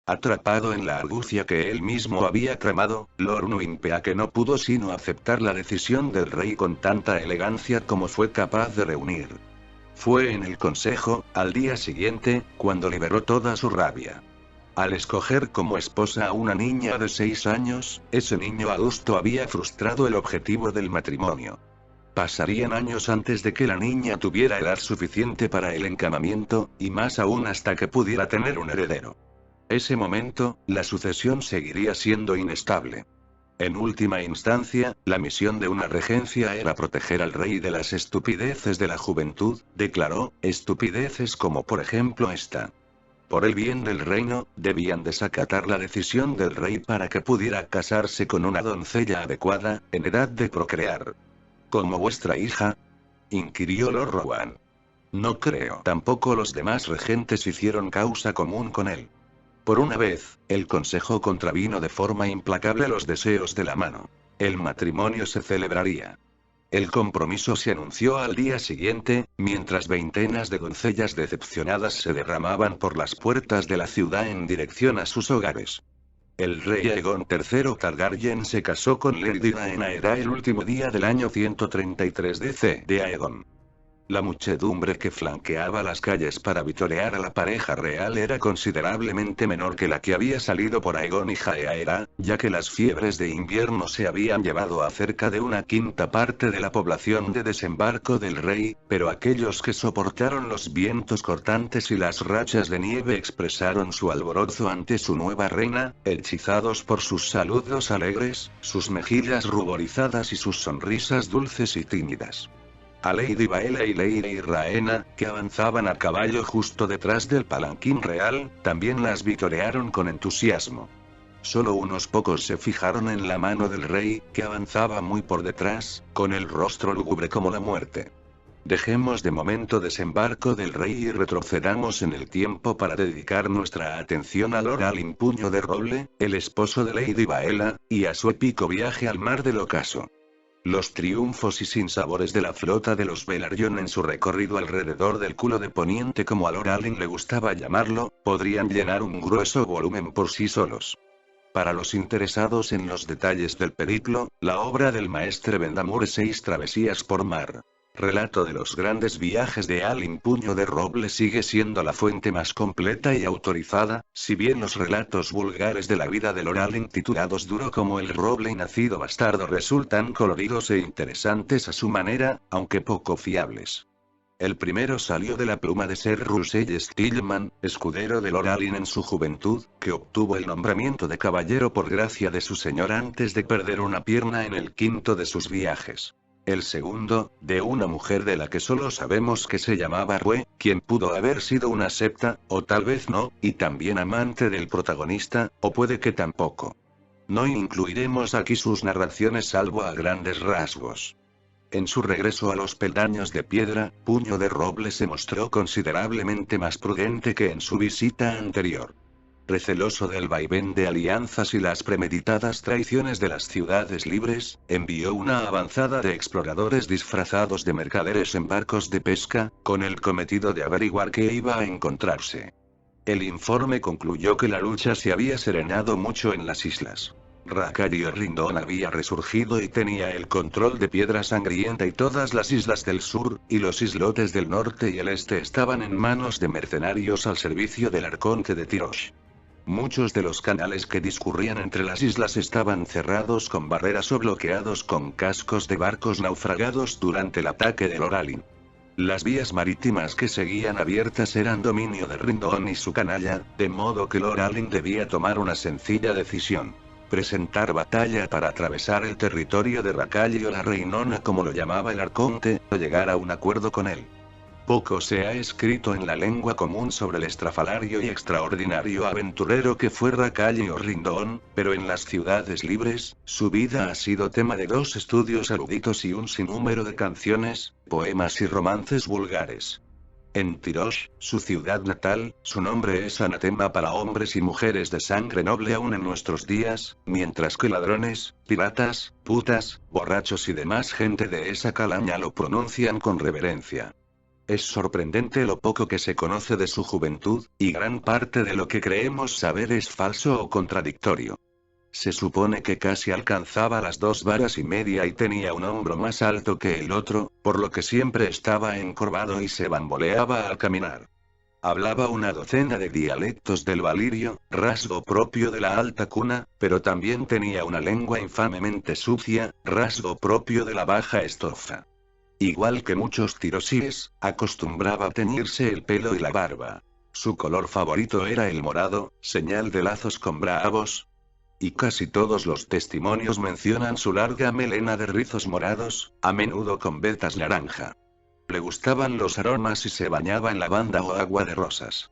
Atrapado en la argucia que él mismo había tramado, Lord Nuimpeake no pudo sino aceptar la decisión del rey con tanta elegancia como fue capaz de reunir. Fue en el consejo, al día siguiente, cuando liberó toda su rabia. Al escoger como esposa a una niña de 6 años, ese niño adusto había frustrado el objetivo del matrimonio. Pasarían años antes de que la niña tuviera edad suficiente para el encamamiento, y más aún hasta que pudiera tener un heredero. Ese momento, la sucesión seguiría siendo inestable. En última instancia, la misión de una regencia era proteger al rey de las estupideces de la juventud, declaró, estupideces como por ejemplo esta. Por el bien del reino, debían desacatar la decisión del rey para que pudiera casarse con una doncella adecuada, en edad de procrear. ¿Como vuestra hija? Inquirió Lord Rowan. No creo. Tampoco los demás regentes hicieron causa común con él. Por una vez, el consejo contravino de forma implacable los deseos de la mano. El matrimonio se celebraría. El compromiso se anunció al día siguiente, mientras veintenas de doncellas decepcionadas se derramaban por las puertas de la ciudad en dirección a sus hogares. El rey Aegon III Targaryen se casó con Lady Rhaenyra el último día del año 133 DC de Aegon. La muchedumbre que flanqueaba las calles para vitorear a la pareja real era considerablemente menor que la que había salido por Aegon y Rhaenyra, ya que las fiebres de invierno se habían llevado a cerca de una quinta parte de la población de desembarco del rey, pero aquellos que soportaron los vientos cortantes y las rachas de nieve expresaron su alborozo ante su nueva reina, hechizados por sus saludos alegres, sus mejillas ruborizadas y sus sonrisas dulces y tímidas. A Lady Baela y Lady Rhaena, que avanzaban a caballo justo detrás del palanquín real, también las vitorearon con entusiasmo. Solo unos pocos se fijaron en la mano del rey, que avanzaba muy por detrás, con el rostro lúgubre como la muerte. Dejemos de momento desembarco del rey y retrocedamos en el tiempo para dedicar nuestra atención a Lord Alyn Puño de Roble, el esposo de Lady Baela, y a su épico viaje al mar del ocaso. Los triunfos y sinsabores de la flota de los Velaryon en su recorrido alrededor del culo de Poniente, como a Lord Alyn le gustaba llamarlo, podrían llenar un grueso volumen por sí solos. Para los interesados en los detalles del periplo, la obra del maestre Vendamure 6 Travesías por mar. Relato de los grandes viajes de Alyn Puño de Roble sigue siendo la fuente más completa y autorizada, si bien los relatos vulgares de la vida de Lord Alyn titulados Duro como el roble y nacido bastardo resultan coloridos e interesantes a su manera, aunque poco fiables. El primero salió de la pluma de Sir Russell Stillman, escudero de Lord Alyn en su juventud, que obtuvo el nombramiento de caballero por gracia de su señor antes de perder una pierna en el quinto de sus viajes. El segundo, de una mujer de la que solo sabemos que se llamaba Rue, quien pudo haber sido una septa, o tal vez no, y también amante del protagonista, o puede que tampoco. No incluiremos aquí sus narraciones salvo a grandes rasgos. En su regreso a los peldaños de piedra, Puño de Roble se mostró considerablemente más prudente que en su visita anterior. Receloso del vaivén de alianzas y las premeditadas traiciones de las ciudades libres, envió una avanzada de exploradores disfrazados de mercaderes en barcos de pesca, con el cometido de averiguar qué iba a encontrarse. El informe concluyó que la lucha se había serenado mucho en las islas. Racario Rindón había resurgido y tenía el control de Piedra Sangrienta y todas las islas del sur, y los islotes del norte y el este estaban en manos de mercenarios al servicio del arconte de Tirosh. Muchos de los canales que discurrían entre las islas estaban cerrados con barreras o bloqueados con cascos de barcos naufragados durante el ataque de Lord Alyn. Las vías marítimas que seguían abiertas eran dominio de Rindón y su canalla, de modo que Lord Alyn debía tomar una sencilla decisión. Presentar batalla para atravesar el territorio de Racallio la Reinona, como lo llamaba el arconte, o llegar a un acuerdo con él. Poco se ha escrito en la lengua común sobre el estrafalario y extraordinario aventurero que fue Racallio Rindón, pero en las ciudades libres, su vida ha sido tema de 2 estudios eruditos y un sinnúmero de canciones, poemas y romances vulgares. En Tirosh, su ciudad natal, su nombre es anatema para hombres y mujeres de sangre noble aún en nuestros días, mientras que ladrones, piratas, putas, borrachos y demás gente de esa calaña lo pronuncian con reverencia. Es sorprendente lo poco que se conoce de su juventud, y gran parte de lo que creemos saber es falso o contradictorio. Se supone que casi alcanzaba las 2,5 varas y tenía un hombro más alto que el otro, por lo que siempre estaba encorvado y se bamboleaba al caminar. Hablaba una docena de dialectos del valirio, rasgo propio de la alta cuna, pero también tenía una lengua infamemente sucia, rasgo propio de la baja estofa. Igual que muchos tirosíes, acostumbraba a teñirse el pelo y la barba. Su color favorito era el morado, señal de lazos con bravos. Y casi todos los testimonios mencionan su larga melena de rizos morados, a menudo con vetas naranja. Le gustaban los aromas y se bañaba en lavanda o agua de rosas.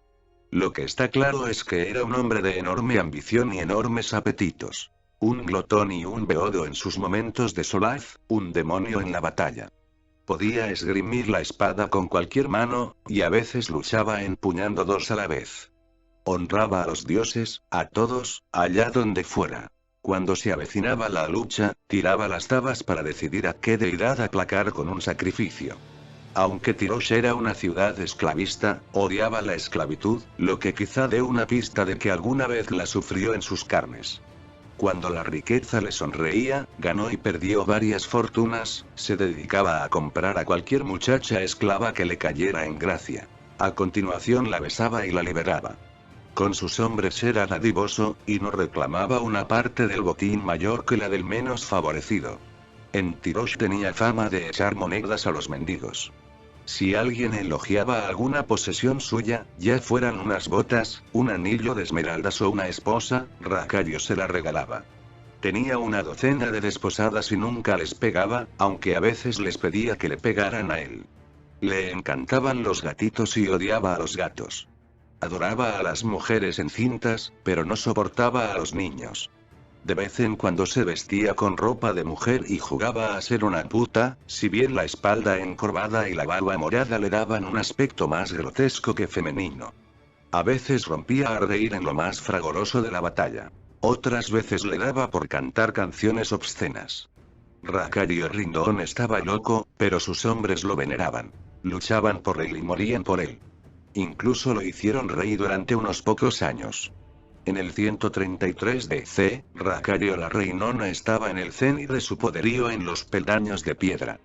Lo que está claro es que era un hombre de enorme ambición y enormes apetitos. Un glotón y un beodo en sus momentos de solaz, un demonio en la batalla. Podía esgrimir la espada con cualquier mano, y a veces luchaba empuñando dos a la vez. Honraba a los dioses, a todos, allá donde fuera. Cuando se avecinaba la lucha, tiraba las tabas para decidir a qué deidad aplacar con un sacrificio. Aunque Tirosh era una ciudad esclavista, odiaba la esclavitud, lo que quizá dé una pista de que alguna vez la sufrió en sus carnes. Cuando la riqueza le sonreía, ganó y perdió varias fortunas, se dedicaba a comprar a cualquier muchacha esclava que le cayera en gracia. A continuación la besaba y la liberaba. Con sus hombres era dadivoso, y no reclamaba una parte del botín mayor que la del menos favorecido. En Tirosh tenía fama de echar monedas a los mendigos. Si alguien elogiaba alguna posesión suya, ya fueran unas botas, un anillo de esmeraldas o una esposa, Racayo se la regalaba. Tenía una docena de desposadas y nunca les pegaba, aunque a veces les pedía que le pegaran a él. Le encantaban los gatitos y odiaba a los gatos. Adoraba a las mujeres encintas, pero no soportaba a los niños. De vez en cuando se vestía con ropa de mujer y jugaba a ser una puta, si bien la espalda encorvada y la barba morada le daban un aspecto más grotesco que femenino. A veces rompía a reír en lo más fragoroso de la batalla. Otras veces le daba por cantar canciones obscenas. Racario Rindón estaba loco, pero sus hombres lo veneraban. Luchaban por él y morían por él. Incluso lo hicieron rey durante unos pocos años. En el 133 DC, Racario la Reinona estaba en el cenit de su poderío en los peldaños de piedra.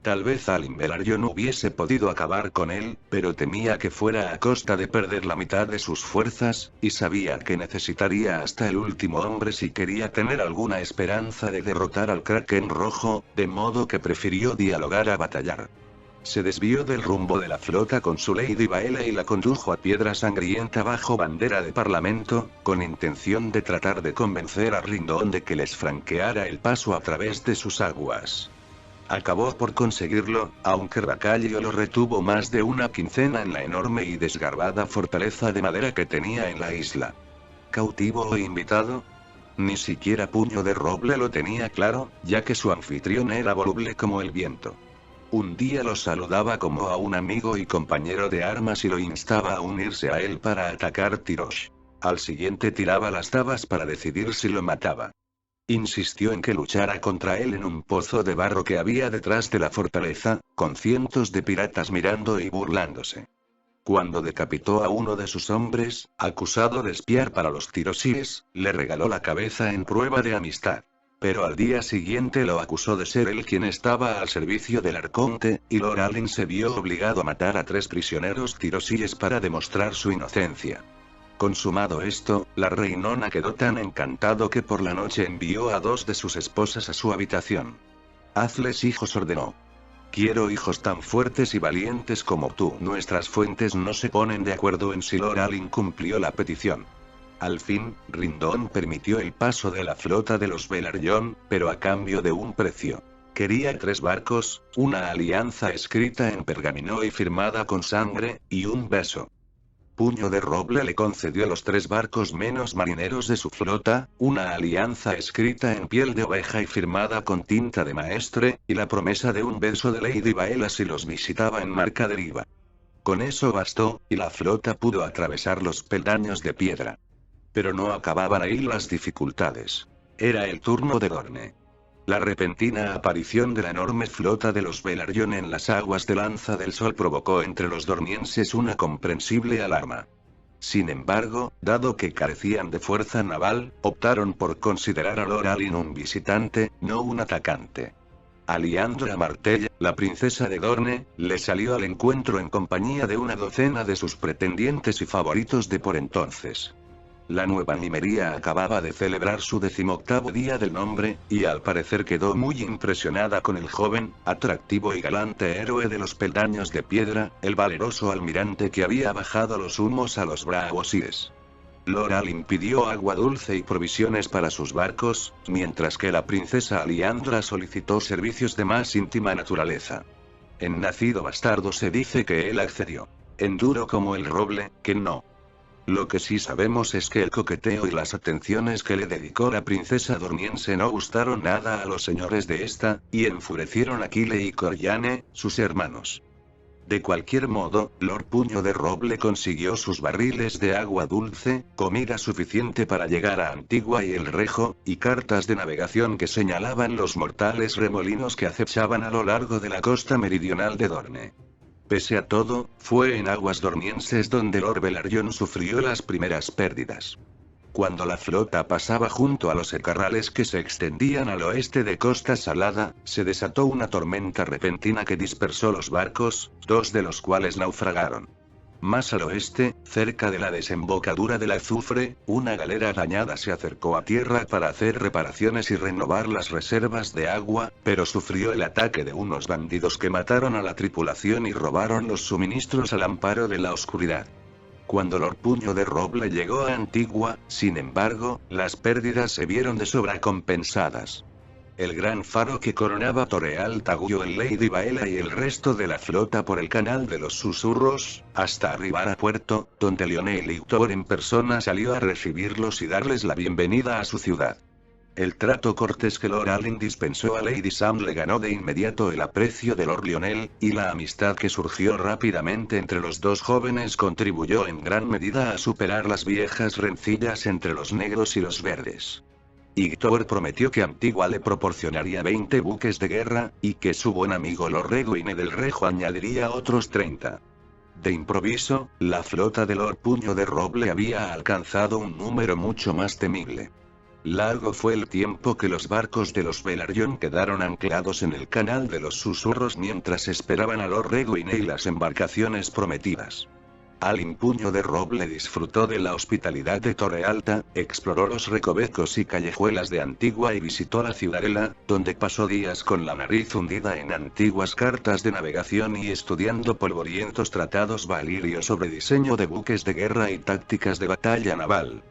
Tal vez Alin Velaryon hubiese podido acabar con él, pero temía que fuera a costa de perder la mitad de sus fuerzas, y sabía que necesitaría hasta el último hombre si quería tener alguna esperanza de derrotar al Kraken Rojo, de modo que prefirió dialogar a batallar. Se desvió del rumbo de la flota con su Lady Baela y la condujo a Piedra Sangrienta bajo bandera de parlamento, con intención de tratar de convencer a Rindón de que les franqueara el paso a través de sus aguas. Acabó por conseguirlo, aunque Racayo lo retuvo más de una quincena en la enorme y desgarbada fortaleza de madera que tenía en la isla. ¿Cautivo o invitado? Ni siquiera Puño de Roble lo tenía claro, ya que su anfitrión era voluble como el viento. Un día lo saludaba como a un amigo y compañero de armas y lo instaba a unirse a él para atacar Tirosh. Al siguiente tiraba las tabas para decidir si lo mataba. Insistió en que luchara contra él en un pozo de barro que había detrás de la fortaleza, con cientos de piratas mirando y burlándose. Cuando decapitó a uno de sus hombres, acusado de espiar para los tirosíes, le regaló la cabeza en prueba de amistad. Pero al día siguiente lo acusó de ser él quien estaba al servicio del arconte, y Lord Allen se vio obligado a matar a 3 prisioneros tirosíes para demostrar su inocencia. Consumado esto, la Reinona quedó tan encantado que por la noche envió a 2 de sus esposas a su habitación. «Hazles hijos», ordenó. «Quiero hijos tan fuertes y valientes como tú». Nuestras fuentes no se ponen de acuerdo en si Lord Allen cumplió la petición. Al fin, Rindón permitió el paso de la flota de los Velaryon, pero a cambio de un precio. Quería 3 barcos, una alianza escrita en pergamino y firmada con sangre, y un beso. Puño de Roble le concedió los 3 barcos menos marineros de su flota, una alianza escrita en piel de oveja y firmada con tinta de maestre, y la promesa de un beso de Lady Baela si los visitaba en Marca Deriva. Con eso bastó, y la flota pudo atravesar los peldaños de piedra. Pero no acababan ahí las dificultades. Era el turno de Dorne. La repentina aparición de la enorme flota de los Velaryon en las aguas de Lanza del Sol provocó entre los dormienses una comprensible alarma. Sin embargo, dado que carecían de fuerza naval, optaron por considerar a Lord Alyn un visitante, no un atacante. Aliandra Martell, la princesa de Dorne, le salió al encuentro en compañía de una docena de sus pretendientes y favoritos de por entonces. La nueva Nymeria acababa de celebrar su 18º día del nombre, y al parecer quedó muy impresionada con el joven, atractivo y galante héroe de los peldaños de piedra, el valeroso almirante que había bajado los humos a los Braavosies. Lord Alyn pidió agua dulce y provisiones para sus barcos, mientras que la princesa Aliandra solicitó servicios de más íntima naturaleza. En Nacido Bastardo se dice que él accedió. En Duro como el roble, que no. Lo que sí sabemos es que el coqueteo y las atenciones que le dedicó la princesa dormiense no gustaron nada a los señores de esta, y enfurecieron a Kyle y Coriane, sus hermanos. De cualquier modo, Lord Puño de Roble consiguió sus barriles de agua dulce, comida suficiente para llegar a Antigua y el Rejo, y cartas de navegación que señalaban los mortales remolinos que acechaban a lo largo de la costa meridional de Dorne. Pese a todo, fue en aguas dormienses donde Lord Velaryon sufrió las primeras pérdidas. Cuando la flota pasaba junto a los hecarrales que se extendían al oeste de Costa Salada, se desató una tormenta repentina que dispersó los barcos, 2 de los cuales naufragaron. Más al oeste, cerca de la desembocadura del Azufre, una galera dañada se acercó a tierra para hacer reparaciones y renovar las reservas de agua, pero sufrió el ataque de unos bandidos que mataron a la tripulación y robaron los suministros al amparo de la oscuridad. Cuando Lord Puño de Roble llegó a Antigua, sin embargo, las pérdidas se vieron de sobra compensadas. El gran faro que coronaba Torre Alta huyó en Lady Baela y el resto de la flota por el Canal de los Susurros, hasta arribar a puerto, donde Lionel Ictor en persona salió a recibirlos y darles la bienvenida a su ciudad. El trato cortés que Lord Alyn dispensó a Lady Sam le ganó de inmediato el aprecio de Lord Lionel, y la amistad que surgió rápidamente entre los dos jóvenes contribuyó en gran medida a superar las viejas rencillas entre los negros y los verdes. Ictor prometió que Antigua le proporcionaría 20 buques de guerra, y que su buen amigo Lord Regwine del Rejo añadiría otros 30. De improviso, la flota de Lord Puño de Roble había alcanzado un número mucho más temible. Largo fue el tiempo que los barcos de los Velaryon quedaron anclados en el Canal de los Susurros mientras esperaban a Lord Regwine y las embarcaciones prometidas. Alyn Puño de Roble disfrutó de la hospitalidad de Torre Alta, exploró los recovecos y callejuelas de Antigua y visitó la ciudadela, donde pasó días con la nariz hundida en antiguas cartas de navegación y estudiando polvorientos tratados valirios sobre diseño de buques de guerra y tácticas de batalla naval.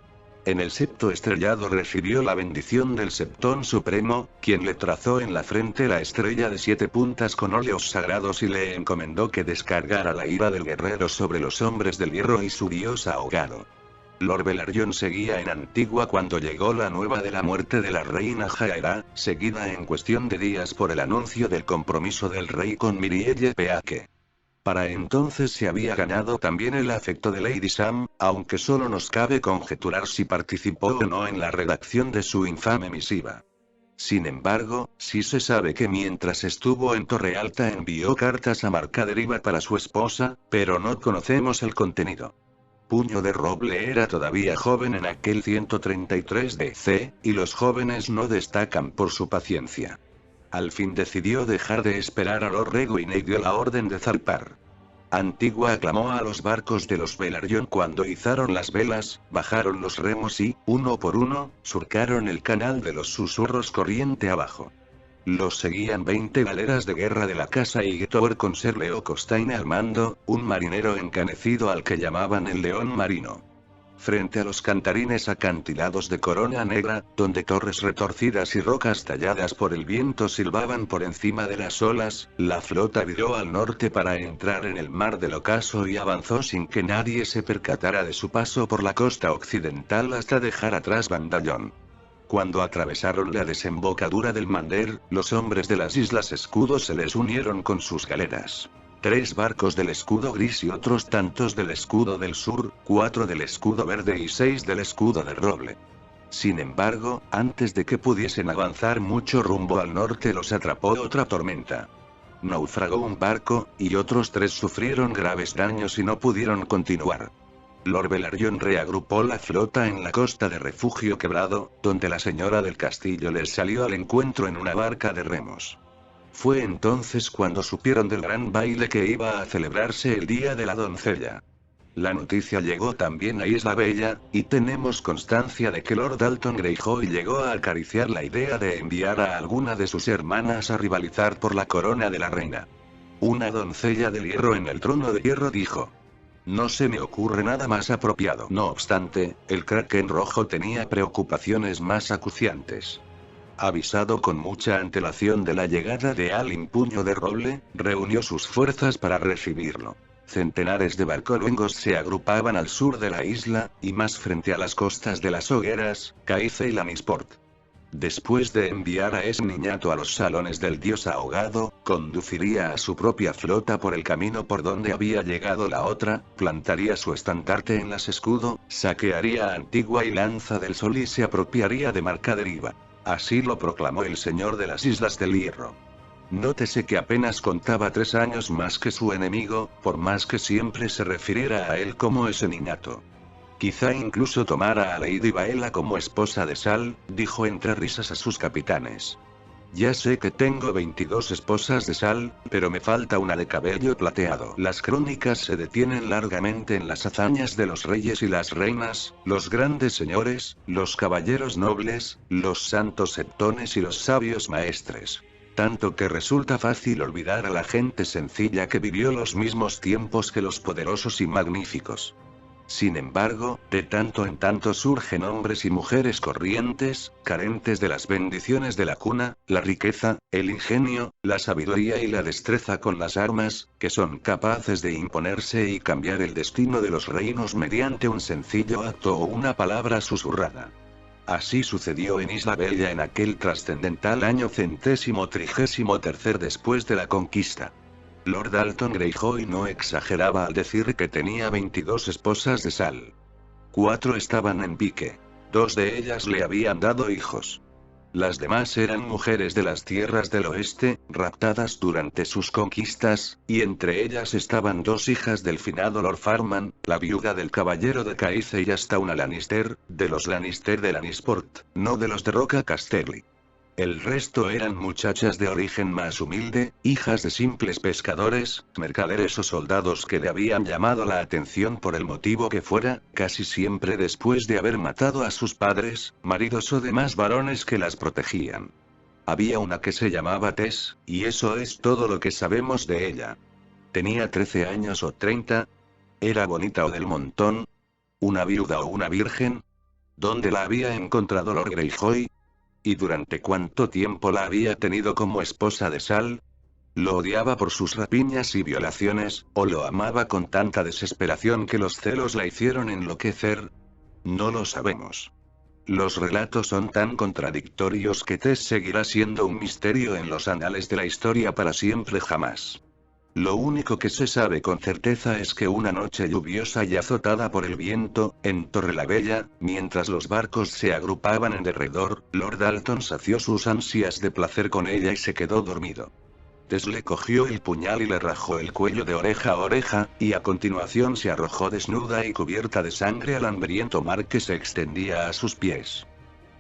En el septo estrellado recibió la bendición del Septón Supremo, quien le trazó en la frente la estrella de 7 puntas con óleos sagrados y le encomendó que descargara la ira del guerrero sobre los hombres del hierro y su dios ahogado. Lord Velaryon seguía en Antigua cuando llegó la nueva de la muerte de la reina Jaera, seguida en cuestión de días por el anuncio del compromiso del rey con Mirielle Peake. Para entonces se había ganado también el afecto de Lady Sam, aunque solo nos cabe conjeturar si participó o no en la redacción de su infame misiva. Sin embargo, sí se sabe que mientras estuvo en Torre Alta envió cartas a Marcaderiva para su esposa, pero no conocemos el contenido. Puño de Roble era todavía joven en aquel 133 DC, y los jóvenes no destacan por su paciencia. Al fin decidió dejar de esperar a Lord Regwine y dio la orden de zarpar. Antigua aclamó a los barcos de los Velaryon cuando izaron las velas, bajaron los remos y, uno por uno, surcaron el Canal de los Susurros corriente abajo. Los seguían 20 galeras de guerra de la casa Ictor con Ser Leo Costain al mando, un marinero encanecido al que llamaban el León Marino. Frente a los cantarines acantilados de Corona Negra, donde torres retorcidas y rocas talladas por el viento silbaban por encima de las olas, la flota viró al norte para entrar en el mar del ocaso y avanzó sin que nadie se percatara de su paso por la costa occidental hasta dejar atrás Bandallón. Cuando atravesaron la desembocadura del Mander, los hombres de las Islas Escudo se les unieron con sus galeras. 3 barcos del escudo gris y otros tantos del escudo del sur, 4 del escudo verde y 6 del escudo de roble. Sin embargo, antes de que pudiesen avanzar mucho rumbo al norte los atrapó otra tormenta. Naufragó un barco, y otros 3 sufrieron graves daños y no pudieron continuar. Lord Velaryon reagrupó la flota en la costa de Refugio Quebrado, donde la señora del castillo les salió al encuentro en una barca de remos. Fue entonces cuando supieron del gran baile que iba a celebrarse el Día de la Doncella. La noticia llegó también a Isla Bella, y tenemos constancia de que Lord Dalton Greyjoy llegó a acariciar la idea de enviar a alguna de sus hermanas a rivalizar por la corona de la reina. Una doncella del hierro en el trono de hierro dijo. No se me ocurre nada más apropiado. No obstante, el Kraken rojo tenía preocupaciones más acuciantes. Avisado con mucha antelación de la llegada de Alyn Puño de Roble, reunió sus fuerzas para recibirlo. Centenares de barcoluengos se agrupaban al sur de la isla, y más frente a las costas de las hogueras, Caice y Lannisport. Después de enviar a ese niñato a los salones del dios ahogado, conduciría a su propia flota por el camino por donde había llegado la otra, plantaría su estandarte en las escudo, saquearía a Antigua y Lanza del Sol y se apropiaría de Marca Deriva. Así lo proclamó el señor de las Islas del Hierro. Nótese que apenas contaba 3 años más que su enemigo, por más que siempre se refiriera a él como ese niñato. Quizá incluso tomara a Lady Baela como esposa de Sal, dijo entre risas a sus capitanes. Ya sé que tengo 22 esposas de Sal, pero me falta una de cabello plateado. Las crónicas se detienen largamente en las hazañas de los reyes y las reinas, los grandes señores, los caballeros nobles, los santos septones y los sabios maestres. Tanto que resulta fácil olvidar a la gente sencilla que vivió los mismos tiempos que los poderosos y magníficos. Sin embargo, de tanto en tanto surgen hombres y mujeres corrientes, carentes de las bendiciones de la cuna, la riqueza, el ingenio, la sabiduría y la destreza con las armas, que son capaces de imponerse y cambiar el destino de los reinos mediante un sencillo acto o una palabra susurrada. Así sucedió en Isla Bella en aquel trascendental año 133 después de la conquista. Lord Dalton Greyjoy no exageraba al decir que tenía 22 esposas de Sal. 4 estaban en pique. 2 de ellas le habían dado hijos. Las demás eran mujeres de las tierras del oeste, raptadas durante sus conquistas, y entre ellas estaban 2 hijas del finado Lord Farman, la viuda del caballero de Caice y hasta una Lannister, de los Lannister de Lannisport, no de los de Roca Casterly. El resto eran muchachas de origen más humilde, hijas de simples pescadores, mercaderes o soldados que le habían llamado la atención por el motivo que fuera, casi siempre después de haber matado a sus padres, maridos o demás varones que las protegían. Había una que se llamaba Tess, y eso es todo lo que sabemos de ella. Tenía 13 años o 30. ¿Era bonita o del montón? ¿Una viuda o una virgen? ¿Dónde la había encontrado Lord Greyjoy? ¿Y durante cuánto tiempo la había tenido como esposa de Sal? ¿Lo odiaba por sus rapiñas y violaciones, o lo amaba con tanta desesperación que los celos la hicieron enloquecer? No lo sabemos. Los relatos son tan contradictorios que Tess seguirá siendo un misterio en los anales de la historia para siempre jamás. Lo único que se sabe con certeza es que una noche lluviosa y azotada por el viento, en Torrelabella, mientras los barcos se agrupaban en derredor, Lord Dalton sació sus ansias de placer con ella y se quedó dormido. Tess le cogió el puñal y le rajó el cuello de oreja a oreja, y a continuación se arrojó desnuda y cubierta de sangre al hambriento mar que se extendía a sus pies.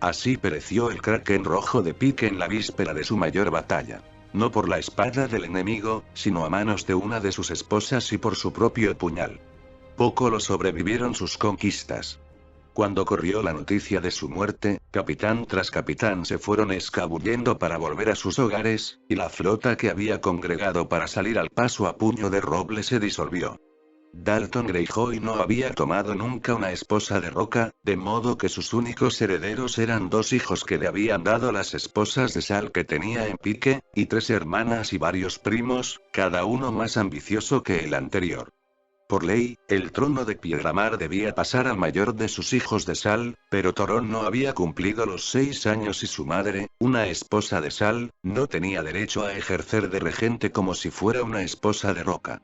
Así pereció el Kraken rojo de pique en la víspera de su mayor batalla. No por la espada del enemigo, sino a manos de una de sus esposas y por su propio puñal. Poco lo sobrevivieron sus conquistas. Cuando corrió la noticia de su muerte, capitán tras capitán se fueron escabullendo para volver a sus hogares, y la flota que había congregado para salir al paso a Puño de Roble se disolvió. Dalton Greyjoy no había tomado nunca una esposa de roca, de modo que sus únicos herederos eran 2 hijos que le habían dado las esposas de Sal que tenía en pique, y 3 hermanas y varios primos, cada uno más ambicioso que el anterior. Por ley, el trono de Piedramar debía pasar al mayor de sus hijos de Sal, pero Torón no había cumplido los 6 años y su madre, una esposa de Sal, no tenía derecho a ejercer de regente como si fuera una esposa de roca.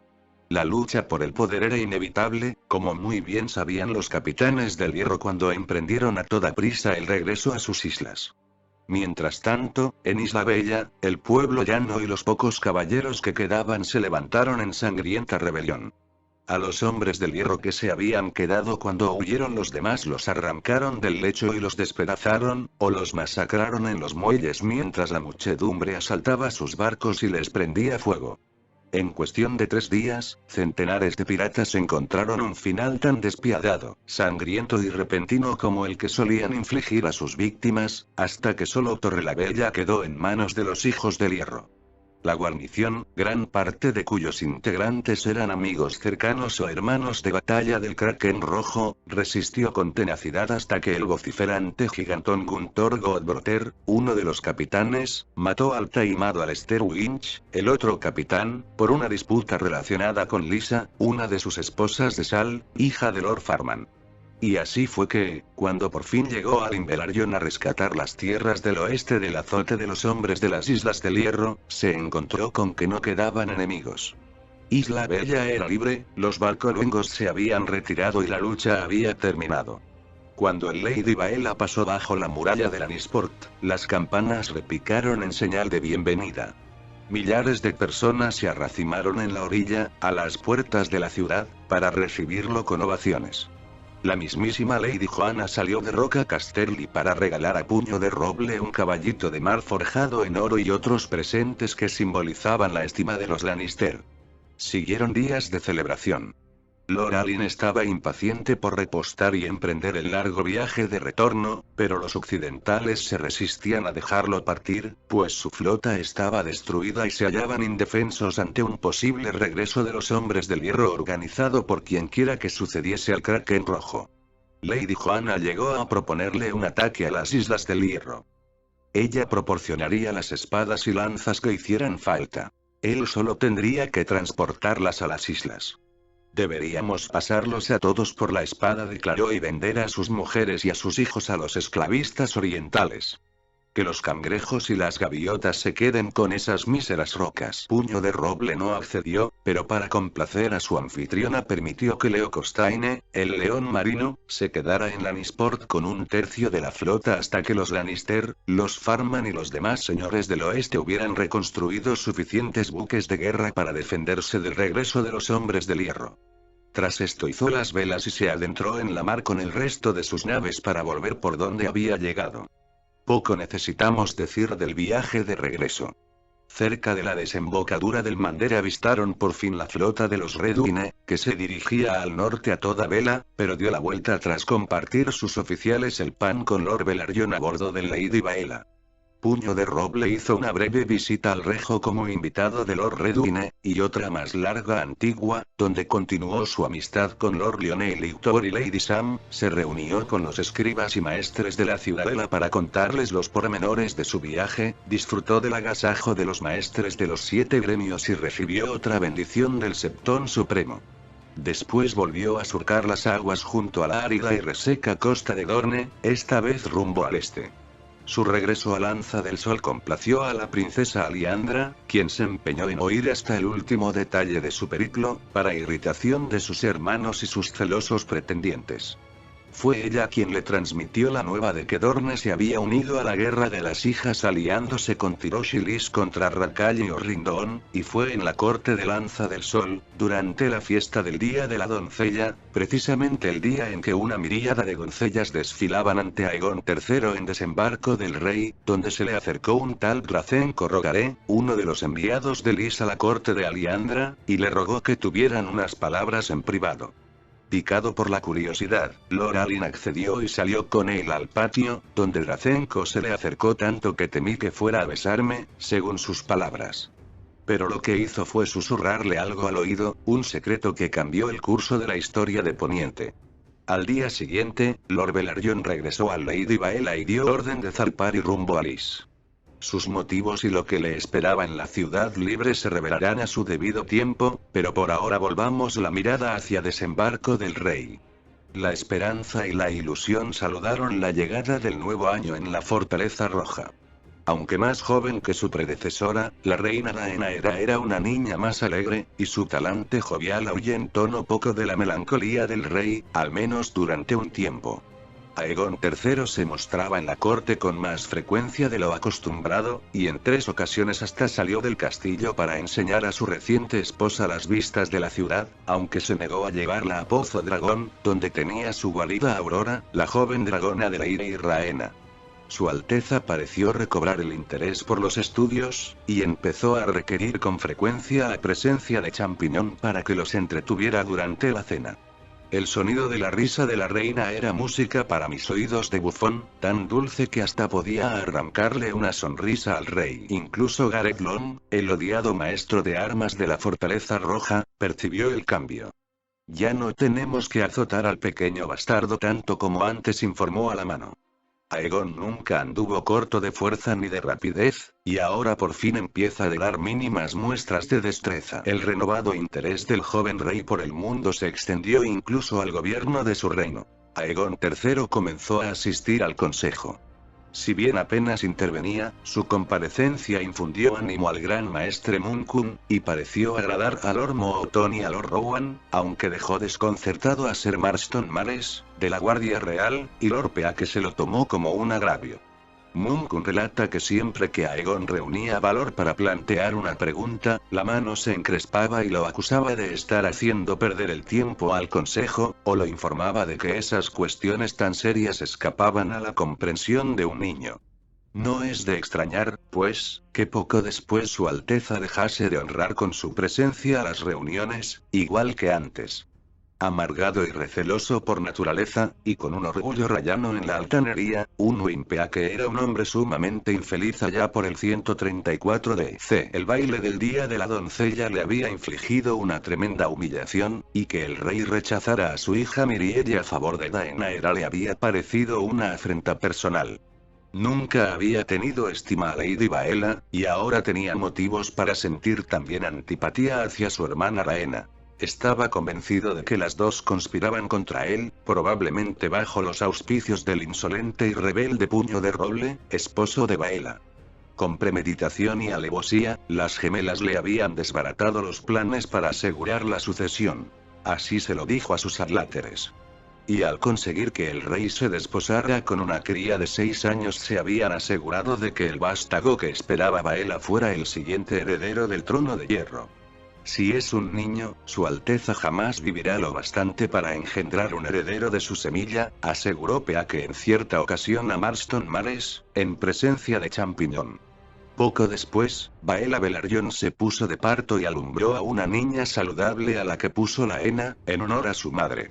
La lucha por el poder era inevitable, como muy bien sabían los capitanes del Hierro cuando emprendieron a toda prisa el regreso a sus islas. Mientras tanto, en Isla Bella, el pueblo llano y los pocos caballeros que quedaban se levantaron en sangrienta rebelión. A los hombres del Hierro que se habían quedado cuando huyeron los demás los arrancaron del lecho y los despedazaron, o los masacraron en los muelles mientras la muchedumbre asaltaba sus barcos y les prendía fuego. En cuestión de 3 días, centenares de piratas encontraron un final tan despiadado, sangriento y repentino como el que solían infligir a sus víctimas, hasta que solo Torrelavella quedó en manos de los hijos del Hierro. La guarnición, gran parte de cuyos integrantes eran amigos cercanos o hermanos de batalla del Kraken Rojo, resistió con tenacidad hasta que el vociferante gigantón Gunthor Godbroter, uno de los capitanes, mató al taimado Alistair Winch, el otro capitán, por una disputa relacionada con Lisa, una de sus esposas de Sal, hija de Lord Farman. Y así fue que, cuando por fin llegó al Velaryon a rescatar las tierras del oeste del azote de los hombres de las Islas del Hierro, se encontró con que no quedaban enemigos. Isla Bella era libre, los valcoluengos se habían retirado y la lucha había terminado. Cuando el Lady Baela pasó bajo la muralla de Lannisport, las campanas repicaron en señal de bienvenida. Millares de personas se arracimaron en la orilla, a las puertas de la ciudad, para recibirlo con ovaciones. La mismísima Lady Joanna salió de Roca Casterly para regalar a Puño de Roble un caballito de mar forjado en oro y otros presentes que simbolizaban la estima de los Lannister. Siguieron días de celebración. Lord Alyn estaba impaciente por repostar y emprender el largo viaje de retorno, pero los occidentales se resistían a dejarlo partir, pues su flota estaba destruida y se hallaban indefensos ante un posible regreso de los hombres del Hierro organizado por quienquiera que sucediese al Kraken Rojo. Lady Joanna llegó a proponerle un ataque a las Islas del Hierro. Ella proporcionaría las espadas y lanzas que hicieran falta. Él solo tendría que transportarlas a las islas. Deberíamos pasarlos a todos por la espada, declaró, y vender a sus mujeres y a sus hijos a los esclavistas orientales. Que los cangrejos y las gaviotas se queden con esas míseras rocas. Puño de Roble no accedió, pero para complacer a su anfitriona permitió que Leo Costaigne, el león marino, se quedara en Lannisport con 1/3 de la flota hasta que los Lannister, los Farman y los demás señores del oeste hubieran reconstruido suficientes buques de guerra para defenderse del regreso de los hombres del Hierro. Tras esto izó las velas y se adentró en la mar con el resto de sus naves para volver por donde había llegado. Poco necesitamos decir del viaje de regreso. Cerca de la desembocadura del Mander avistaron por fin la flota de los Redwine, que se dirigía al norte a toda vela, pero dio la vuelta tras compartir sus oficiales el pan con Lord Velaryon a bordo del Lady Baela. Puño de Roble hizo una breve visita al Rejo como invitado de Lord Redwine, y otra más larga a Antigua, donde continuó su amistad con Lord Lionel Ictor y Lady Sam, se reunió con los escribas y maestres de la ciudadela para contarles los pormenores de su viaje, disfrutó del agasajo de los maestres de los 7 gremios y recibió otra bendición del Septón Supremo. Después volvió a surcar las aguas junto a la árida y reseca costa de Dorne, esta vez rumbo al este. Su regreso a Lanza del Sol complació a la princesa Liandra, quien se empeñó en oír hasta el último detalle de su periplo, para irritación de sus hermanos y sus celosos pretendientes. Fue ella quien le transmitió la nueva de que Dorne se había unido a la guerra de las hijas aliándose con Tyrosh y Lys contra Rakall y Orrindón, y fue en la corte de Lanza del Sol, durante la fiesta del Día de la Doncella, precisamente el día en que una miríada de doncellas desfilaban ante Aegon III en Desembarco del Rey, donde se le acercó un tal Dracen Corrogaré, uno de los enviados de Lys a la corte de Liandra, y le rogó que tuvieran unas palabras en privado. Picado por la curiosidad, Lord Alyn accedió y salió con él al patio, donde Dracenco se le acercó tanto que temí que fuera a besarme, según sus palabras. Pero lo que hizo fue susurrarle algo al oído, un secreto que cambió el curso de la historia de Poniente. Al día siguiente, Lord Velaryon regresó a Lady Baela y dio orden de zarpar y rumbo a Lys. Sus motivos y lo que le esperaba en la ciudad libre se revelarán a su debido tiempo, pero por ahora volvamos la mirada hacia Desembarco del Rey. La esperanza y la ilusión saludaron la llegada del nuevo año en la Fortaleza Roja. Aunque más joven que su predecesora, la reina Daenaera era una niña más alegre, y su talante jovial ahuyentó un poco de la melancolía del rey, al menos durante un tiempo. Aegon III se mostraba en la corte con más frecuencia de lo acostumbrado, y en 3 ocasiones hasta salió del castillo para enseñar a su reciente esposa las vistas de la ciudad, aunque se negó a llevarla a Pozo Dragón, donde tenía su guarida Aurora, la joven dragona de la ira y Raena. Su Alteza pareció recobrar el interés por los estudios, y empezó a requerir con frecuencia la presencia de Champiñón para que los entretuviera durante la cena. El sonido de la risa de la reina era música para mis oídos de bufón, tan dulce que hasta podía arrancarle una sonrisa al rey. Incluso Gareth Long, el odiado maestro de armas de la Fortaleza Roja, percibió el cambio. Ya no tenemos que azotar al pequeño bastardo tanto como antes, informó a la mano. Aegon nunca anduvo corto de fuerza ni de rapidez, y ahora por fin empieza a dar mínimas muestras de destreza. El renovado interés del joven rey por el mundo se extendió incluso al gobierno de su reino. Aegon III comenzó a asistir al consejo. Si bien apenas intervenía, su comparecencia infundió ánimo al gran maestre Munkun, y pareció agradar a Lord Moonton y a Lord Rowan, aunque dejó desconcertado a Ser Marston Males, de la Guardia Real, y Lord Peake se lo tomó como un agravio. Munkun relata que siempre que Aegon reunía valor para plantear una pregunta, la mano se encrespaba y lo acusaba de estar haciendo perder el tiempo al consejo, o lo informaba de que esas cuestiones tan serias escapaban a la comprensión de un niño. No es de extrañar, pues, que poco después Su Alteza dejase de honrar con su presencia a las reuniones, igual que antes. Amargado y receloso por naturaleza, y con un orgullo rayano en la altanería, Unwin Peake era un hombre sumamente infeliz allá por el 134 DC. El baile del día de la doncella le había infligido una tremenda humillación, y que el rey rechazara a su hija Mirielle a favor de Daenaera le había parecido una afrenta personal. Nunca había tenido estima a Lady Baela, y ahora tenía motivos para sentir también antipatía hacia su hermana Rhaena. Estaba convencido de que las dos conspiraban contra él, probablemente bajo los auspicios del insolente y rebelde Puño de Roble, esposo de Baela. Con premeditación y alevosía, las gemelas le habían desbaratado los planes para asegurar la sucesión. Así se lo dijo a sus adláteres. Y al conseguir que el rey se desposara con una cría de 6 años se habían asegurado de que el vástago que esperaba Baela fuera el siguiente heredero del trono de hierro. Si es un niño, Su Alteza jamás vivirá lo bastante para engendrar un heredero de su semilla, aseguró Peake en cierta ocasión a Marston Males, en presencia de Champiñón. Poco después, Baela Velaryon se puso de parto y alumbró a una niña saludable a la que puso Laena, en honor a su madre.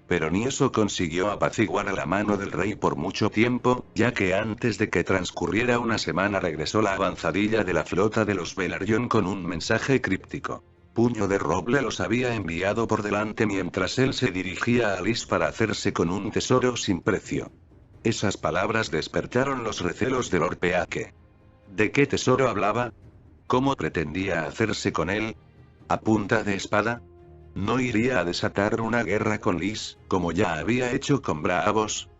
Pero ni eso consiguió apaciguar a la mano del rey por mucho tiempo, ya que antes de que transcurriera una semana regresó la avanzadilla de la flota de los Velaryon con un mensaje críptico. Puño de Roble los había enviado por delante mientras él se dirigía a Lys para hacerse con un tesoro sin precio. Esas palabras despertaron los recelos de Lord Peake. ¿De qué tesoro hablaba? ¿Cómo pretendía hacerse con él? ¿A punta de espada? ¿No iría a desatar una guerra con Lys, como ya había hecho con Braavos?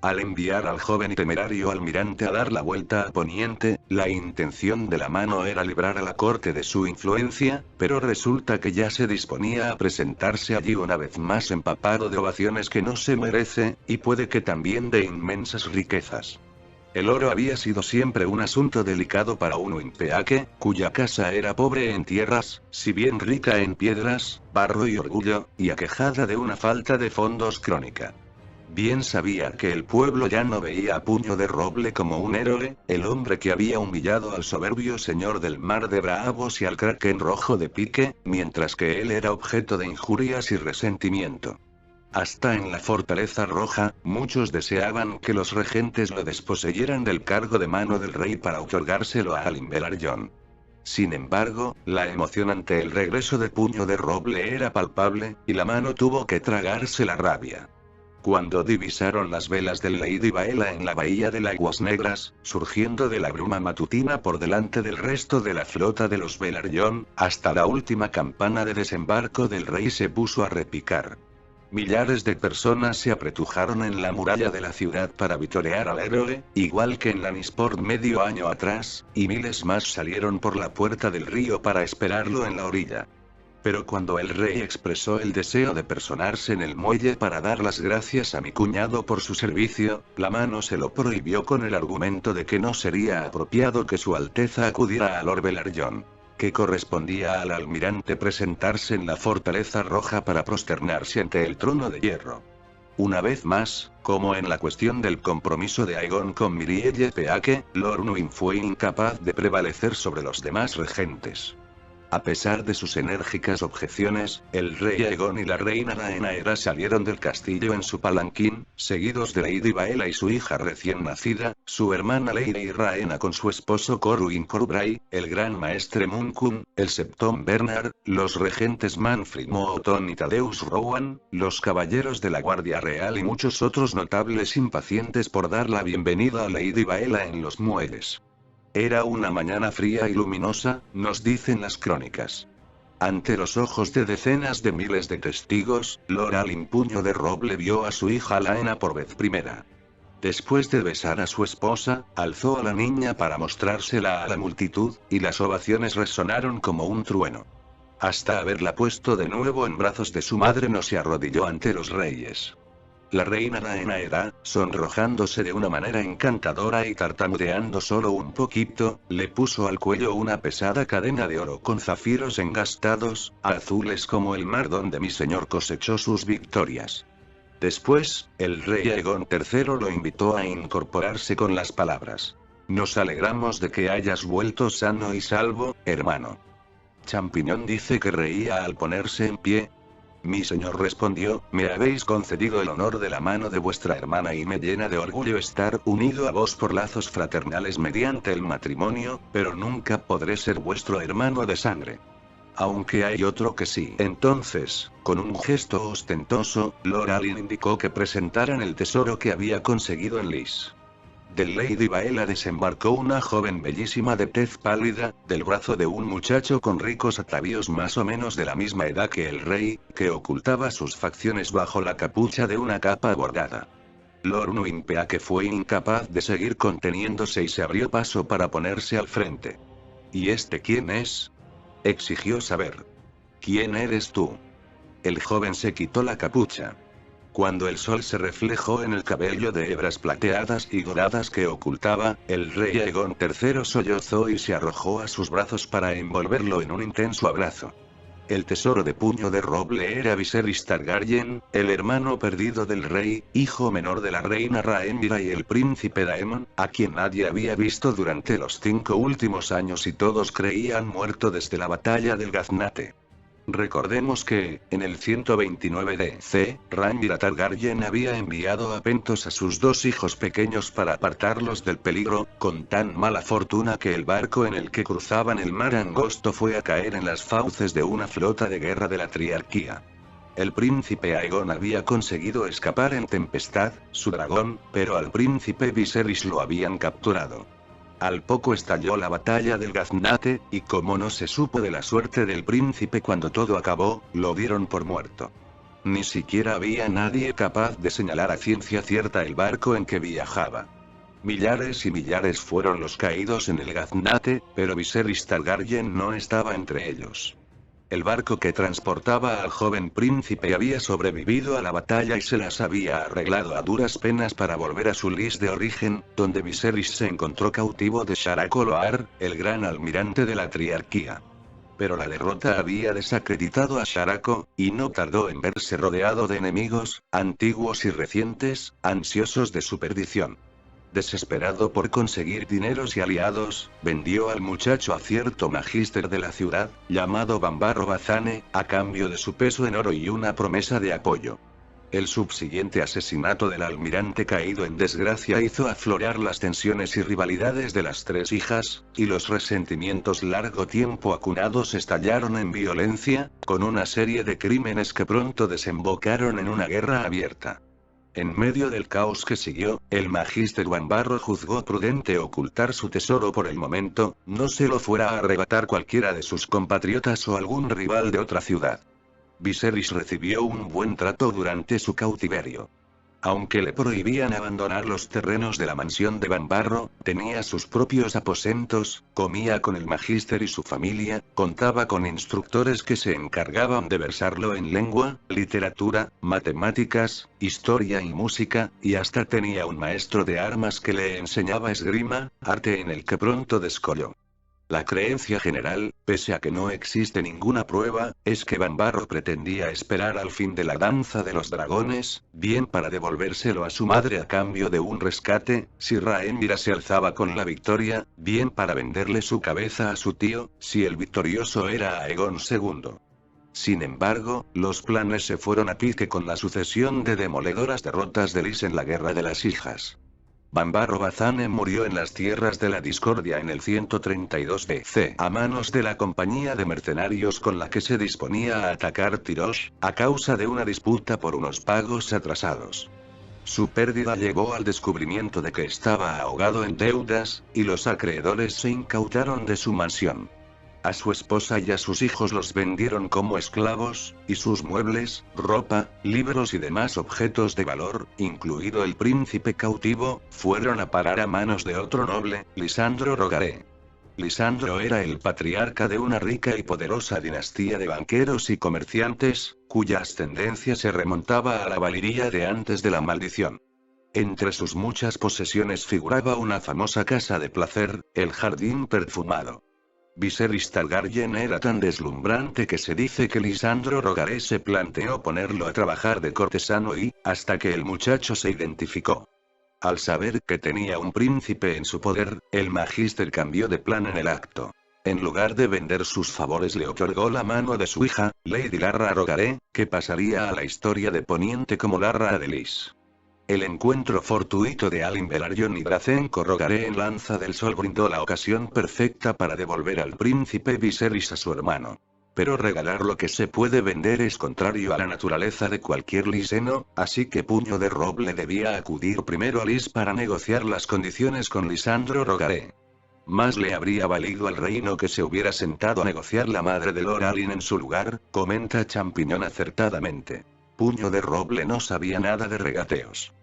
Al enviar al joven y temerario almirante a dar la vuelta a Poniente, la intención de la mano era librar a la corte de su influencia, pero resulta que ya se disponía a presentarse allí una vez más empapado de ovaciones que no se merece, y puede que también de inmensas riquezas. El oro había sido siempre un asunto delicado para Unwin Peake, cuya casa era pobre en tierras, si bien rica en piedras, barro y orgullo, y aquejada de una falta de fondos crónica. Bien sabía que el pueblo ya no veía a Puño de Roble como un héroe, el hombre que había humillado al soberbio señor del mar de Braavos y al kraken rojo de Pique, mientras que él era objeto de injurias y resentimiento. Hasta en la Fortaleza Roja, muchos deseaban que los regentes lo desposeyeran del cargo de mano del rey para otorgárselo a Alyn Velaryon. Sin embargo, la emoción ante el regreso de Puño de Roble era palpable, y la mano tuvo que tragarse la rabia. Cuando divisaron las velas del Lady Baela en la bahía de Aguas Negras, surgiendo de la bruma matutina por delante del resto de la flota de los Velaryon, hasta la última campana de desembarco del rey se puso a repicar. Millares de personas se apretujaron en la muralla de la ciudad para vitorear al héroe, igual que en Lannisport medio año atrás, y miles más salieron por la puerta del río para esperarlo en la orilla. Pero cuando el rey expresó el deseo de personarse en el muelle para dar las gracias a mi cuñado por su servicio, la mano se lo prohibió con el argumento de que no sería apropiado que su Alteza acudiera a Lord Velaryon, que correspondía al almirante presentarse en la Fortaleza Roja para prosternarse ante el trono de hierro. Una vez más, como en la cuestión del compromiso de Aegon con Mirielle Peake, Lord Unwin fue incapaz de prevalecer sobre los demás regentes. A pesar de sus enérgicas objeciones, el rey Aegon y la reina Rhaenyra salieron del castillo en su palanquín, seguidos de Lady Baela y su hija recién nacida, su hermana Lady Rhaena con su esposo Corwin Corbray, el gran maestre Munkun, el septón Bernard, los regentes Manfred Moonton y Thaddeus Rowan, los caballeros de la Guardia Real y muchos otros notables impacientes por dar la bienvenida a Lady Baela en los muelles. Era una mañana fría y luminosa, nos dicen las crónicas. Ante los ojos de decenas de miles de testigos, Lord Alyn Puño de Roble vio a su hija Laena por vez primera. Después de besar a su esposa, alzó a la niña para mostrársela a la multitud, y las ovaciones resonaron como un trueno. Hasta haberla puesto de nuevo en brazos de su madre no se arrodilló ante los reyes. La reina Rhaenyra, sonrojándose de una manera encantadora y tartamudeando solo un poquito, le puso al cuello una pesada cadena de oro con zafiros engastados, azules como el mar donde mi señor cosechó sus victorias. Después, el rey Aegon III lo invitó a incorporarse con las palabras: «Nos alegramos de que hayas vuelto sano y salvo, hermano». Champiñón dice que reía al ponerse en pie. Mi señor respondió: «Me habéis concedido el honor de la mano de vuestra hermana y me llena de orgullo estar unido a vos por lazos fraternales mediante el matrimonio, pero nunca podré ser vuestro hermano de sangre. Aunque hay otro que sí». Entonces, con un gesto ostentoso, Lord Alyn indicó que presentaran el tesoro que había conseguido en Lys. De Lady Baela desembarcó una joven bellísima de tez pálida, del brazo de un muchacho con ricos atavíos más o menos de la misma edad que el rey, que ocultaba sus facciones bajo la capucha de una capa bordada. Lord Unwin Peake fue incapaz de seguir conteniéndose y se abrió paso para ponerse al frente. «¿Y este quién es?», exigió saber. «¿Quién eres tú?». El joven se quitó la capucha. Cuando el sol se reflejó en el cabello de hebras plateadas y doradas que ocultaba, el rey Aegon III sollozó y se arrojó a sus brazos para envolverlo en un intenso abrazo. El tesoro de Puño de Roble era Viserys Targaryen, el hermano perdido del rey, hijo menor de la reina Rhaenyra y el príncipe Daemon, a quien nadie había visto durante los 5 últimos años y todos creían muerto desde la batalla del Gaznate. Recordemos que, en el 129 DC, Rhaenyra Targaryen había enviado a Pentos a sus 2 hijos pequeños para apartarlos del peligro, con tan mala fortuna que el barco en el que cruzaban el mar angosto fue a caer en las fauces de una flota de guerra de la Triarquía. El príncipe Aegon había conseguido escapar en Tempestad, su dragón, pero al príncipe Viserys lo habían capturado. Al poco estalló la batalla del Gaznate, y como no se supo de la suerte del príncipe cuando todo acabó, lo dieron por muerto. Ni siquiera había nadie capaz de señalar a ciencia cierta el barco en que viajaba. Millares y millares fueron los caídos en el Gaznate, pero Viserys Targaryen no estaba entre ellos. El barco que transportaba al joven príncipe había sobrevivido a la batalla y se las había arreglado a duras penas para volver a su Lys de origen, donde Viserys se encontró cautivo de Sharaco Loar, el gran almirante de la Triarquía. Pero la derrota había desacreditado a Sharaco, y no tardó en verse rodeado de enemigos, antiguos y recientes, ansiosos de su perdición. Desesperado por conseguir dineros y aliados, vendió al muchacho a cierto magíster de la ciudad, llamado Bambaro Bazane, a cambio de su peso en oro y una promesa de apoyo. El subsiguiente asesinato del almirante caído en desgracia hizo aflorar las tensiones y rivalidades de las 3 hijas, y los resentimientos largo tiempo acunados estallaron en violencia, con una serie de crímenes que pronto desembocaron en una guerra abierta. En medio del caos que siguió, el magíster Bambarro juzgó prudente ocultar su tesoro por el momento, no se lo fuera a arrebatar cualquiera de sus compatriotas o algún rival de otra ciudad. Viserys recibió un buen trato durante su cautiverio. Aunque le prohibían abandonar los terrenos de la mansión de Bambarro, tenía sus propios aposentos, comía con el magíster y su familia, contaba con instructores que se encargaban de versarlo en lengua, literatura, matemáticas, historia y música, y hasta tenía un maestro de armas que le enseñaba esgrima, arte en el que pronto descolló. La creencia general, pese a que no existe ninguna prueba, es que Bambarro pretendía esperar al fin de la danza de los dragones, bien para devolvérselo a su madre a cambio de un rescate, si Rhaenyra se alzaba con la victoria, bien para venderle su cabeza a su tío, si el victorioso era Aegon II. Sin embargo, los planes se fueron a pique con la sucesión de demoledoras derrotas de Lys en la Guerra de las Hijas. Bambarro Bazane murió en las Tierras de la Discordia en el 132 BC a manos de la compañía de mercenarios con la que se disponía a atacar Tyrosh, a causa de una disputa por unos pagos atrasados. Su pérdida llevó al descubrimiento de que estaba ahogado en deudas, y los acreedores se incautaron de su mansión. A su esposa y a sus hijos los vendieron como esclavos, y sus muebles, ropa, libros y demás objetos de valor, incluido el príncipe cautivo, fueron a parar a manos de otro noble, Lisandro Rogaré. Lisandro era el patriarca de una rica y poderosa dinastía de banqueros y comerciantes, cuya ascendencia se remontaba a la Valiria de antes de la maldición. Entre sus muchas posesiones figuraba una famosa casa de placer, el Jardín Perfumado. Viserys Targaryen era tan deslumbrante que se dice que Lisandro Rogaré se planteó ponerlo a trabajar de cortesano y, hasta que el muchacho se identificó. Al saber que tenía un príncipe en su poder, el magíster cambió de plan en el acto. En lugar de vender sus favores le otorgó la mano de su hija, Lady Larra Rogaré, que pasaría a la historia de Poniente como Larra de Lys. El encuentro fortuito de Alyn Velaryon y Dracenco Rogaré en Lanza del Sol brindó la ocasión perfecta para devolver al príncipe Viserys a su hermano. Pero regalar lo que se puede vender es contrario a la naturaleza de cualquier lyseno, así que Puño de Roble debía acudir primero a Lys para negociar las condiciones con Lisandro Rogaré. Más le habría valido al reino que se hubiera sentado a negociar la madre de Lord Alyn en su lugar, comenta Champiñón acertadamente. Puño de Roble no sabía nada de regateos.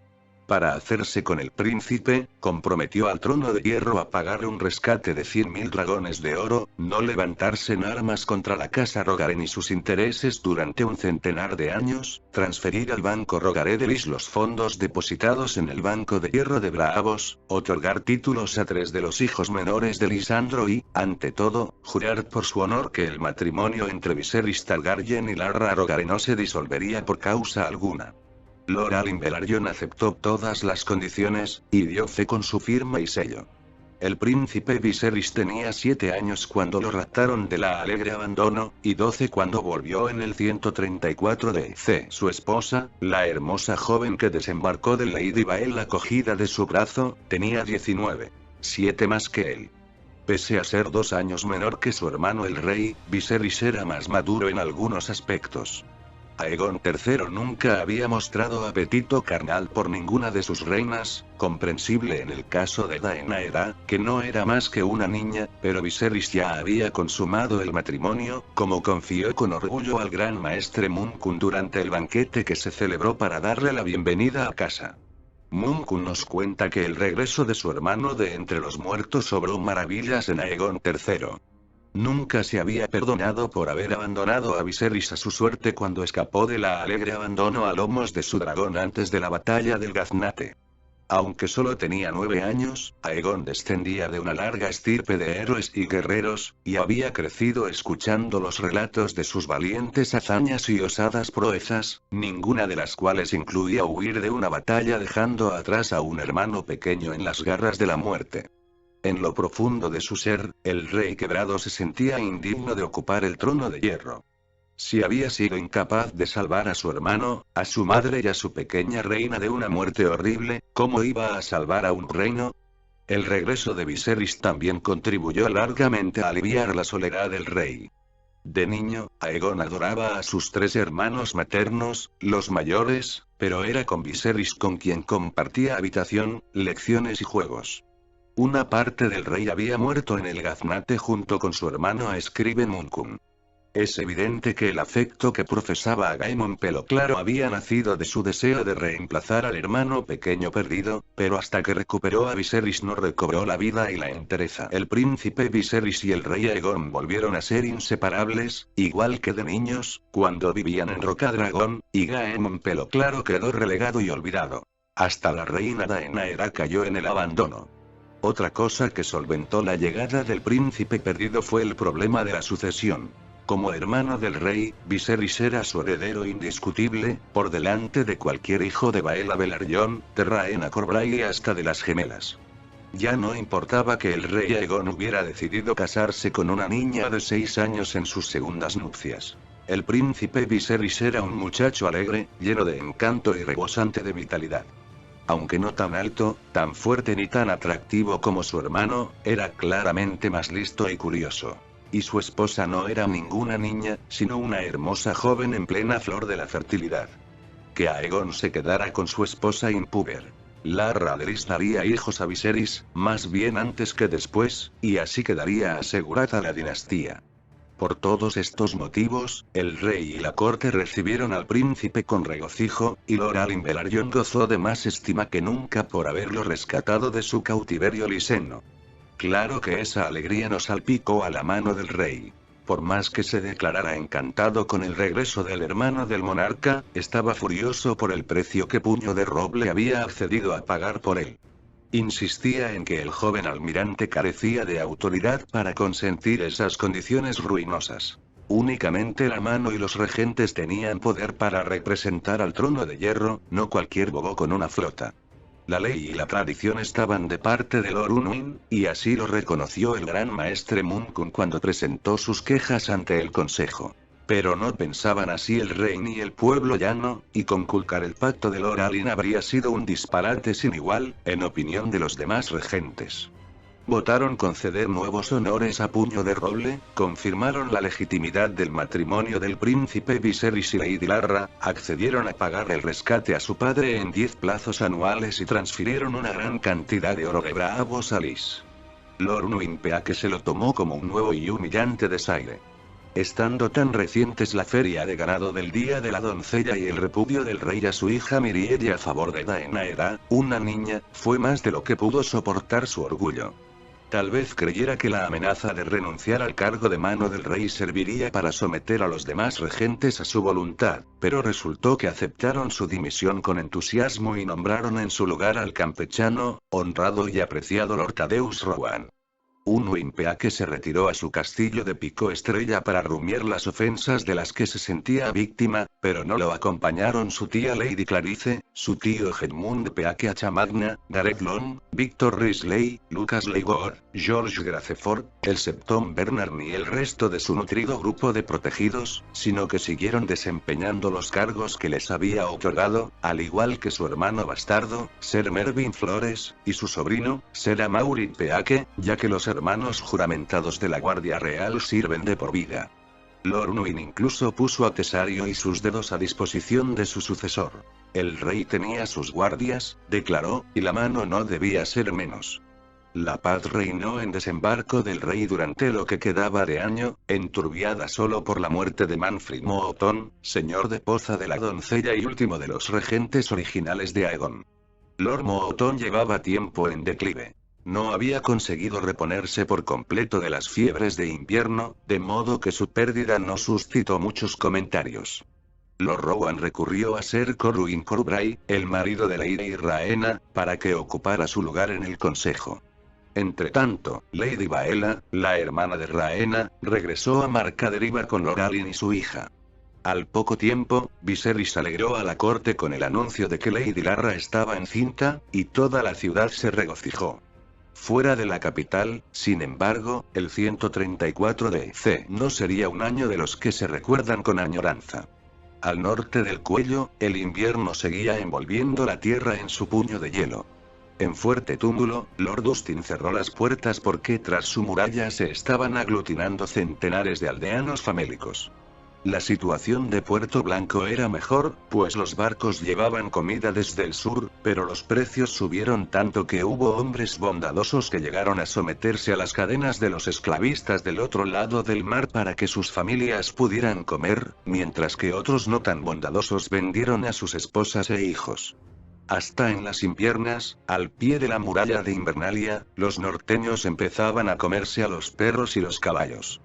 Para hacerse con el príncipe, comprometió al Trono de Hierro a pagarle un rescate de 100.000 dragones de oro, no levantarse en armas contra la casa Rogaré ni sus intereses durante un centenar de años, transferir al Banco Rogaré de Lys los fondos depositados en el Banco de Hierro de Braavos, otorgar títulos a 3 de los hijos menores de Lisandro y, ante todo, jurar por su honor que el matrimonio entre Viserys Targaryen y Larra Rogaré no se disolvería por causa alguna. Lord Alyn Velaryon aceptó todas las condiciones, y dio fe con su firma y sello. El príncipe Viserys tenía 7 años cuando lo raptaron de la Alegre Abandono, y 12 cuando volvió en el 134 DC. Su esposa, la hermosa joven que desembarcó de Lady Vael acogida de su brazo, tenía 19. 7 más que él. Pese a ser 2 años menor que su hermano el rey, Viserys era más maduro en algunos aspectos. Aegon III nunca había mostrado apetito carnal por ninguna de sus reinas, comprensible en el caso de Daenerys, que no era más que una niña, pero Viserys ya había consumado el matrimonio, como confió con orgullo al gran maestre Munkun durante el banquete que se celebró para darle la bienvenida a casa. Munkun nos cuenta que el regreso de su hermano de entre los muertos obró maravillas en Aegon III. Nunca se había perdonado por haber abandonado a Viserys a su suerte cuando escapó de la Alegre Abandono a lomos de su dragón antes de la batalla del Gaznate. Aunque solo tenía 9 años, Aegon descendía de una larga estirpe de héroes y guerreros, y había crecido escuchando los relatos de sus valientes hazañas y osadas proezas, ninguna de las cuales incluía huir de una batalla dejando atrás a un hermano pequeño en las garras de la muerte. En lo profundo de su ser, el rey quebrado se sentía indigno de ocupar el trono de hierro. Si había sido incapaz de salvar a su hermano, a su madre y a su pequeña reina de una muerte horrible, ¿cómo iba a salvar a un reino? El regreso de Viserys también contribuyó largamente a aliviar la soledad del rey. De niño, Aegon adoraba a sus 3 hermanos maternos, los mayores, pero era con Viserys con quien compartía habitación, lecciones y juegos. Una parte del rey había muerto en el Gaznate junto con su hermano escribe Munkun. Es evidente que el afecto que profesaba a Gaemon Pelo Claro había nacido de su deseo de reemplazar al hermano pequeño perdido, pero hasta que recuperó a Viserys no recobró la vida y la entereza. El príncipe Viserys y el rey Aegon volvieron a ser inseparables, igual que de niños, cuando vivían en Rocadragón, y Gaemon Pelo Claro quedó relegado y olvidado. Hasta la reina Daenerys cayó en el abandono. Otra cosa que solventó la llegada del príncipe perdido fue el problema de la sucesión. Como hermano del rey, Viserys era su heredero indiscutible, por delante de cualquier hijo de Baela Velaryon, de Rhaena Corbray y hasta de las gemelas. Ya no importaba que el rey Aegon hubiera decidido casarse con una niña de 6 años en sus segundas nupcias. El príncipe Viserys era un muchacho alegre, lleno de encanto y rebosante de vitalidad. Aunque no tan alto, tan fuerte ni tan atractivo como su hermano, era claramente más listo y curioso. Y su esposa no era ninguna niña, sino una hermosa joven en plena flor de la fertilidad. Que Aegon se quedara con su esposa impúber. Larra Larys daría hijos a Viserys, más bien antes que después, y así quedaría asegurada la dinastía. Por todos estos motivos, el rey y la corte recibieron al príncipe con regocijo, y Lord Alyn Velaryon gozó de más estima que nunca por haberlo rescatado de su cautiverio liseno. Claro que esa alegría no salpicó a la mano del rey. Por más que se declarara encantado con el regreso del hermano del monarca, estaba furioso por el precio que Puño de Roble había accedido a pagar por él. Insistía en que el joven almirante carecía de autoridad para consentir esas condiciones ruinosas. Únicamente la mano y los regentes tenían poder para representar al trono de hierro, no cualquier bobo con una flota. La ley y la tradición estaban de parte de Lord Unwin, y así lo reconoció el gran maestre Munkun cuando presentó sus quejas ante el consejo. Pero no pensaban así el rey ni el pueblo llano, y conculcar el pacto de Lord Alyn habría sido un disparate sin igual, en opinión de los demás regentes. Votaron conceder nuevos honores a Puño de Roble, confirmaron la legitimidad del matrimonio del príncipe Viserys y Lady Larra, accedieron a pagar el rescate a su padre en 10 plazos anuales y transfirieron una gran cantidad de oro de bravos a Lys. Lord Nwynpeake se lo tomó como un nuevo y humillante desaire. Estando tan recientes la feria de ganado del Día de la Doncella y el repudio del rey a su hija Mirielle a favor de Daenerys, una niña, fue más de lo que pudo soportar su orgullo. Tal vez creyera que la amenaza de renunciar al cargo de mano del rey serviría para someter a los demás regentes a su voluntad, pero resultó que aceptaron su dimisión con entusiasmo y nombraron en su lugar al campechano, honrado y apreciado Lord Thaddeus Rowan. Nwynpeake se retiró a su castillo de Pico Estrella para rumiar las ofensas de las que se sentía víctima, pero no lo acompañaron su tía Lady Clarice, su tío Edmund Peake Achamagna, Gareth Long, Victor Risley, Lucas Leigor, George Gracefort, el Septon Bernard ni el resto de su nutrido grupo de protegidos, sino que siguieron desempeñando los cargos que les había otorgado, al igual que su hermano bastardo, Sir Mervyn Flores, y su sobrino, Sir Amaury Peake, ya que los hermanos juramentados de la Guardia Real sirven de por vida. Lord Unwin incluso puso a Tesario y sus dedos a disposición de su sucesor. El rey tenía sus guardias, declaró, y la mano no debía ser menos. La paz reinó en Desembarco del Rey durante lo que quedaba de año, enturbiada solo por la muerte de Manfred Mohoton, señor de Poza de la Doncella y último de los regentes originales de Aegon. Lord Mohoton llevaba tiempo en declive. No había conseguido reponerse por completo de las fiebres de invierno, de modo que su pérdida no suscitó muchos comentarios. Lord Rowan recurrió a Ser Corwin Corbray, el marido de Lady Rhaena, para que ocupara su lugar en el consejo. Entretanto, Lady Baela, la hermana de Rhaena, regresó a Marcaderiva con Lord Alyn y su hija. Al poco tiempo, Viserys alegró a la corte con el anuncio de que Lady Larra estaba encinta, y toda la ciudad se regocijó. Fuera de la capital, sin embargo, el 134 de C no sería un año de los que se recuerdan con añoranza. Al norte del cuello, el invierno seguía envolviendo la tierra en su puño de hielo. En fuerte túmulo, Lord Dustin cerró las puertas porque tras su muralla se estaban aglutinando centenares de aldeanos famélicos. La situación de Puerto Blanco era mejor, pues los barcos llevaban comida desde el sur, pero los precios subieron tanto que hubo hombres bondadosos que llegaron a someterse a las cadenas de los esclavistas del otro lado del mar para que sus familias pudieran comer, mientras que otros no tan bondadosos vendieron a sus esposas e hijos. Hasta en las impiernas, al pie de la muralla de Invernalia, los norteños empezaban a comerse a los perros y los caballos.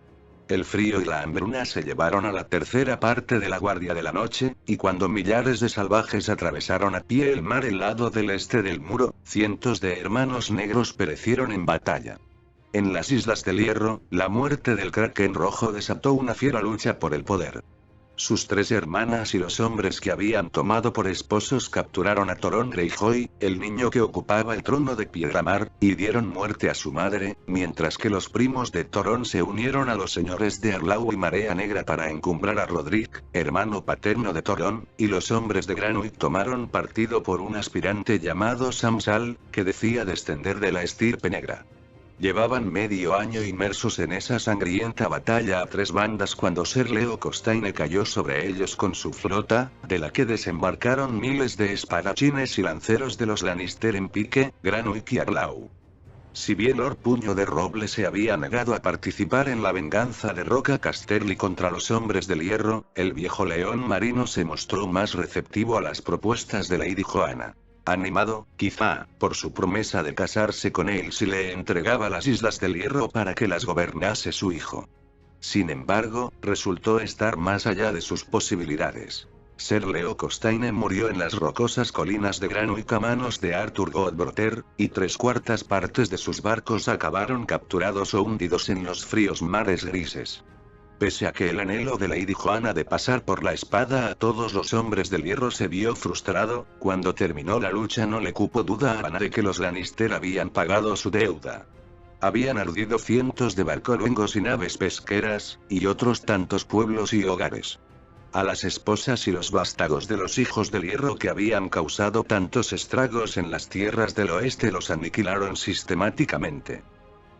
El frío y la hambruna se llevaron a la tercera parte de la guardia de la noche, y cuando millares de salvajes atravesaron a pie el mar el lado del este del muro, cientos de hermanos negros perecieron en batalla. En las Islas del Hierro, la muerte del Kraken Rojo desató una fiera lucha por el poder. Sus 3 hermanas y los hombres que habían tomado por esposos capturaron a Torón Greyjoy, el niño que ocupaba el trono de Piedramar, y dieron muerte a su madre, mientras que los primos de Torón se unieron a los señores de Arlau y Marea Negra para encumbrar a Roderick, hermano paterno de Torón, y los hombres de Granwick tomaron partido por un aspirante llamado Samsal, que decía descender de la estirpe negra. Llevaban medio año inmersos en esa sangrienta batalla a 3 bandas cuando Ser Leo Costaigne cayó sobre ellos con su flota, de la que desembarcaron miles de espadachines y lanceros de los Lannister en Pique, Granwick y Arlau. Si bien Lord Puño de Roble se había negado a participar en la venganza de Roca Casterly contra los hombres del hierro, el viejo león marino se mostró más receptivo a las propuestas de Lady Joanna. Animado, quizá, por su promesa de casarse con él si le entregaba las Islas del Hierro para que las gobernase su hijo. Sin embargo, resultó estar más allá de sus posibilidades. Ser Leo Costaigne murió en las rocosas colinas de Granwick a manos de Arthur Godbrother, y 3/4 partes de sus barcos acabaron capturados o hundidos en los fríos mares grises. Pese a que el anhelo de Lady Joanna de pasar por la espada a todos los hombres del hierro se vio frustrado, cuando terminó la lucha no le cupo duda a Ana de que los Lannister habían pagado su deuda. Habían ardido cientos de barcoluengos y naves pesqueras, y otros tantos pueblos y hogares. A las esposas y los vástagos de los hijos del hierro que habían causado tantos estragos en las tierras del oeste los aniquilaron sistemáticamente.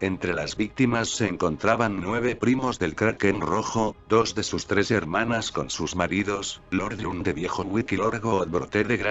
Entre las víctimas se encontraban 9 primos del Kraken Rojo, 2 de sus 3 hermanas con sus maridos, Lord Jon de Viejo Wick y Lord Godbrother de